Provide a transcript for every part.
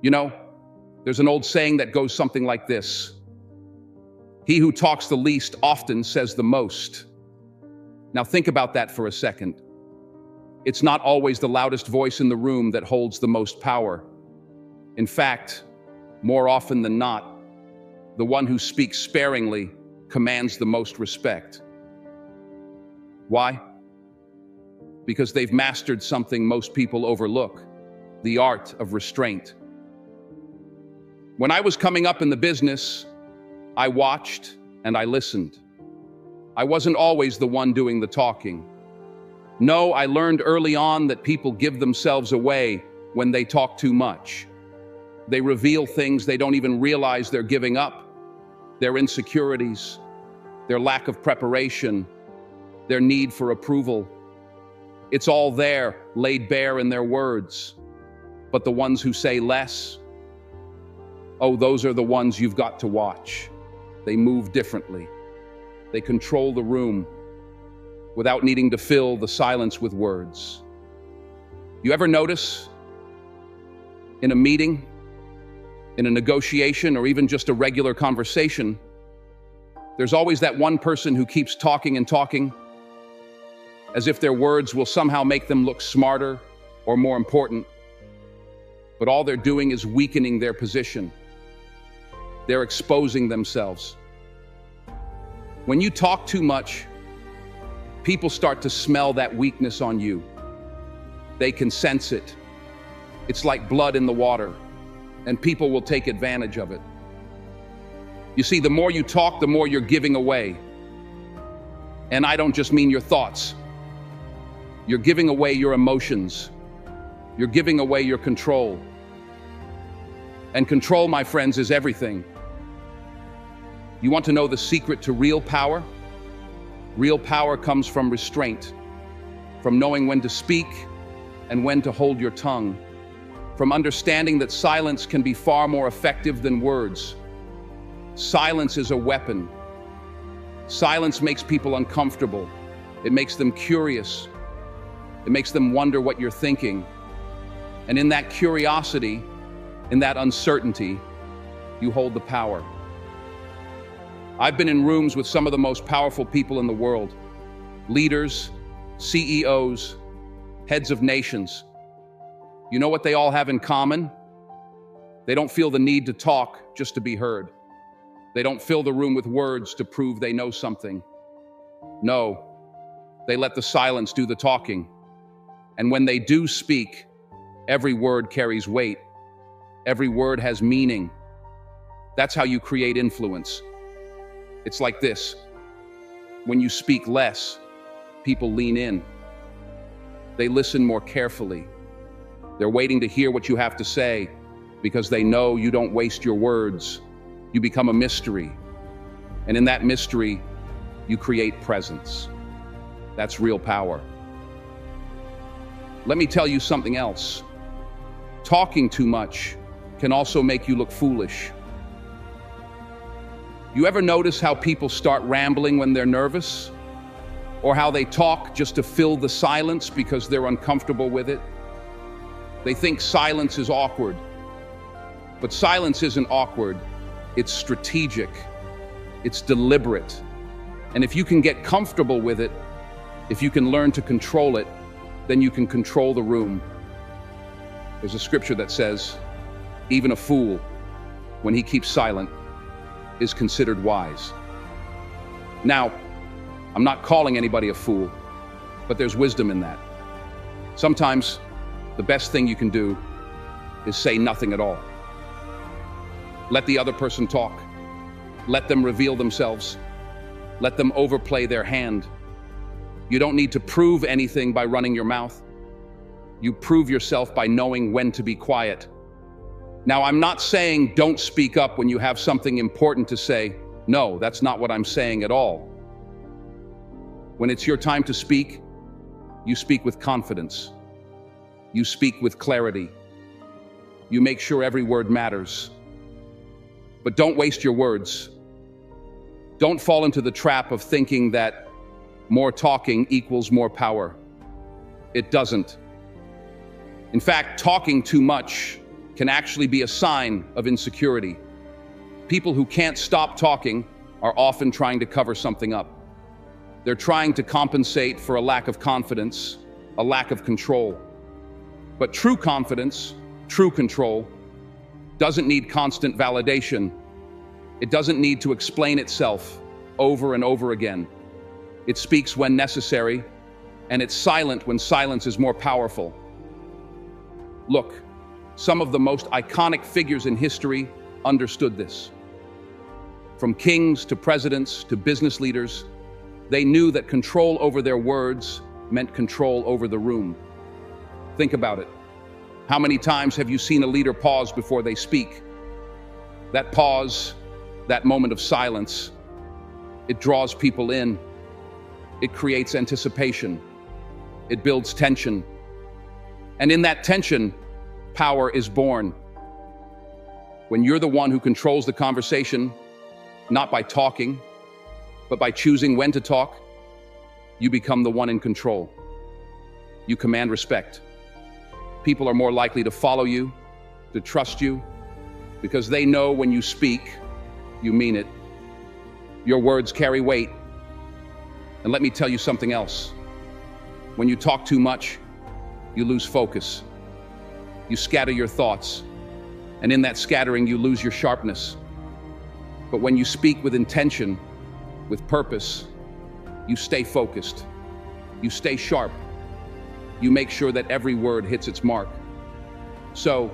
You know, there's an old saying that goes something like this: he who talks the least often says the most. Now think about that for a second. It's not always the loudest voice in the room that holds the most power. In fact, more often than not, the one who speaks sparingly commands the most respect. Why? Because they've mastered something most people overlook: the art of restraint. When I was coming up in the business, I watched and I listened. I wasn't always the one doing the talking. No, I learned early on that people give themselves away when they talk too much. They reveal things they don't even realize they're giving up: their insecurities, their lack of preparation, their need for approval. It's all there, laid bare in their words. But the ones who say less, oh, those are the ones you've got to watch. They move differently. They control the room without needing to fill the silence with words. You ever notice in a meeting, in a negotiation, or even just a regular conversation, there's always that one person who keeps talking and talking, as if their words will somehow make them look smarter or more important. But all they're doing is weakening their position. They're exposing themselves. When you talk too much, people start to smell that weakness on you. They can sense it. It's like blood in the water, and people will take advantage of it. You see, the more you talk, the more you're giving away. And I don't just mean your thoughts. You're giving away your emotions. You're giving away your control. And control, my friends, is everything. You want to know the secret to real power? Real power comes from restraint, from knowing when to speak and when to hold your tongue, from understanding that silence can be far more effective than words. Silence is a weapon. Silence makes people uncomfortable. It makes them curious. It makes them wonder what you're thinking. And in that curiosity, in that uncertainty, you hold the power. I've been in rooms with some of the most powerful people in the world: leaders, CEOs, heads of nations. You know what they all have in common? They don't feel the need to talk just to be heard. They don't fill the room with words to prove they know something. No, they let the silence do the talking. And when they do speak, every word carries weight. Every word has meaning. That's how you create influence. It's like this: when you speak less, people lean in. They listen more carefully. They're waiting to hear what you have to say because they know you don't waste your words. You become a mystery. And in that mystery, you create presence. That's real power. Let me tell you something else. Talking too much can also make you look foolish. You ever notice how people start rambling when they're nervous? Or how they talk just to fill the silence because they're uncomfortable with it? They think silence is awkward. But silence isn't awkward. It's strategic. It's deliberate. And if you can get comfortable with it, if you can learn to control it, then you can control the room. There's a scripture that says, even a fool, when he keeps silent, is considered wise. Now, I'm not calling anybody a fool, but there's wisdom in that. Sometimes the best thing you can do is say nothing at all. Let the other person talk. Let them reveal themselves. Let them overplay their hand. You don't need to prove anything by running your mouth. You prove yourself by knowing when to be quiet. Now, I'm not saying don't speak up when you have something important to say. No, that's not what I'm saying at all. When it's your time to speak, you speak with confidence. You speak with clarity. You make sure every word matters. But don't waste your words. Don't fall into the trap of thinking that more talking equals more power. It doesn't. In fact, talking too much can actually be a sign of insecurity. People who can't stop talking are often trying to cover something up. They're trying to compensate for a lack of confidence, a lack of control. But true confidence, true control, doesn't need constant validation. It doesn't need to explain itself over and over again. It speaks when necessary, and it's silent when silence is more powerful. Look, some of the most iconic figures in history understood this. From kings to presidents to business leaders, they knew that control over their words meant control over the room. Think about it. How many times have you seen a leader pause before they speak? That pause, that moment of silence, it draws people in. It creates anticipation. It builds tension. And in that tension, power is born. When you're the one who controls the conversation, not by talking, but by choosing when to talk, you become the one in control. You command respect. People are more likely to follow you, to trust you, because they know when you speak, you mean it. Your words carry weight. And let me tell you something else. When you talk too much, you lose focus. You scatter your thoughts, and in that scattering, you lose your sharpness. But when you speak with intention, with purpose, you stay focused. You stay sharp. You make sure that every word hits its mark. So,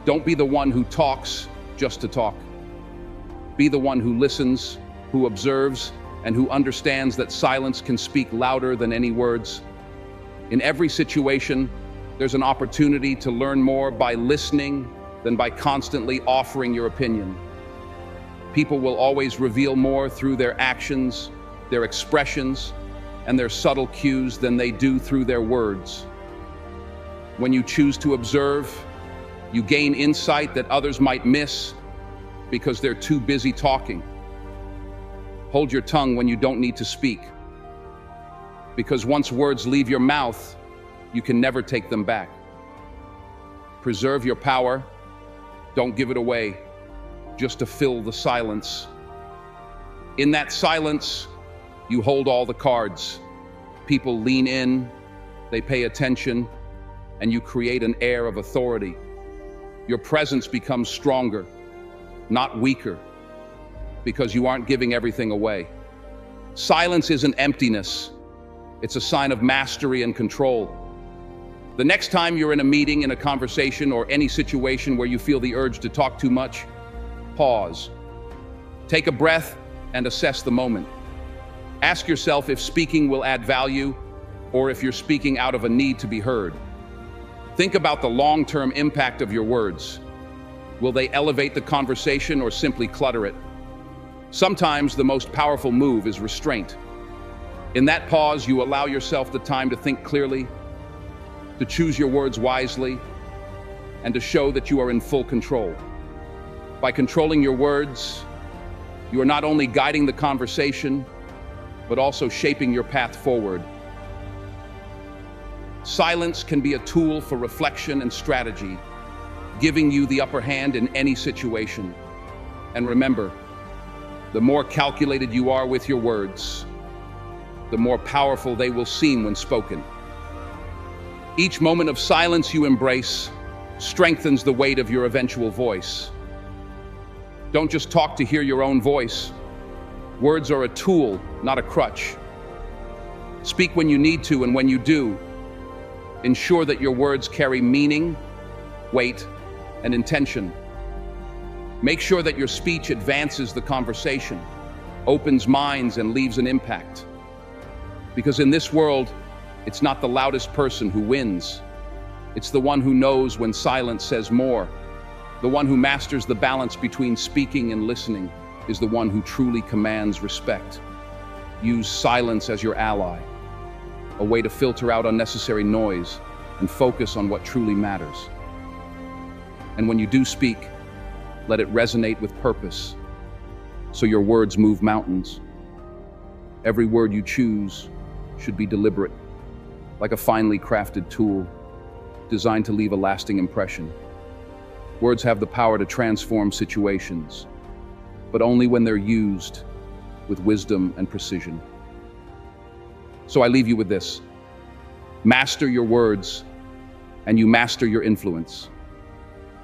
don't be the one who talks just to talk. Be the one who listens, who observes, and who understands that silence can speak louder than any words. In every situation, there's an opportunity to learn more by listening than by constantly offering your opinion. People will always reveal more through their actions, their expressions, and their subtle cues than they do through their words. When you choose to observe, you gain insight that others might miss because they're too busy talking. Hold your tongue when you don't need to speak, because once words leave your mouth, you can never take them back. Preserve your power. Don't give it away just to fill the silence. In that silence, you hold all the cards. People lean in, they pay attention, and you create an air of authority. Your presence becomes stronger, not weaker, because you aren't giving everything away. Silence isn't emptiness. It's a sign of mastery and control. The next time you're in a meeting, in a conversation, or any situation where you feel the urge to talk too much, pause. Take a breath and assess the moment. Ask yourself if speaking will add value or if you're speaking out of a need to be heard. Think about the long-term impact of your words. Will they elevate the conversation or simply clutter it? Sometimes the most powerful move is restraint. In that pause, you allow yourself the time to think clearly, to choose your words wisely, and to show that you are in full control. By controlling your words, you are not only guiding the conversation, but also shaping your path forward. Silence can be a tool for reflection and strategy, giving you the upper hand in any situation. And remember, the more calculated you are with your words, the more powerful they will seem when spoken. Each moment of silence you embrace strengthens the weight of your eventual voice. Don't just talk to hear your own voice. Words are a tool, not a crutch. Speak when you need to, and when you do, ensure that your words carry meaning, weight, and intention. Make sure that your speech advances the conversation, opens minds, and leaves an impact. Because in this world, it's not the loudest person who wins. It's the one who knows when silence says more. The one who masters the balance between speaking and listening is the one who truly commands respect. Use silence as your ally, a way to filter out unnecessary noise and focus on what truly matters. And when you do speak, let it resonate with purpose, so your words move mountains. Every word you choose should be deliberate, like a finely crafted tool designed to leave a lasting impression. Words have the power to transform situations, but only when they're used with wisdom and precision. So I leave you with this. Master your words, and you master your influence.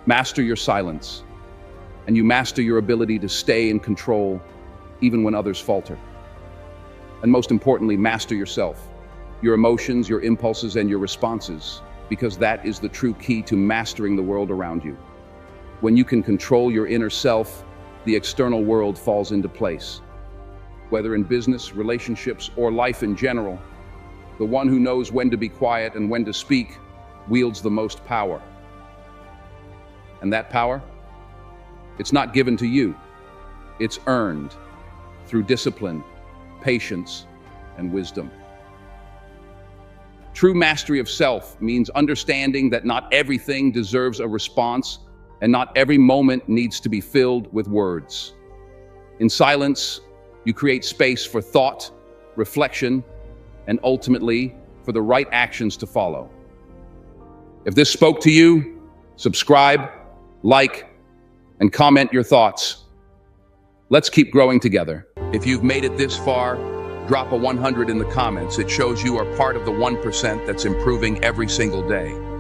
Master your silence, and you master your ability to stay in control even when others falter. And most importantly, master yourself, your emotions, your impulses, and your responses, because that is the true key to mastering the world around you. When you can control your inner self, the external world falls into place. Whether in business, relationships, or life in general, the one who knows when to be quiet and when to speak wields the most power. And that power? It's not given to you. It's earned through discipline, patience, and wisdom. True mastery of self means understanding that not everything deserves a response and not every moment needs to be filled with words. In silence, you create space for thought, reflection, and ultimately for the right actions to follow. If this spoke to you, subscribe, like, and comment your thoughts. Let's keep growing together. If you've made it this far, drop a 100 in the comments. It shows you are part of the 1% that's improving every single day.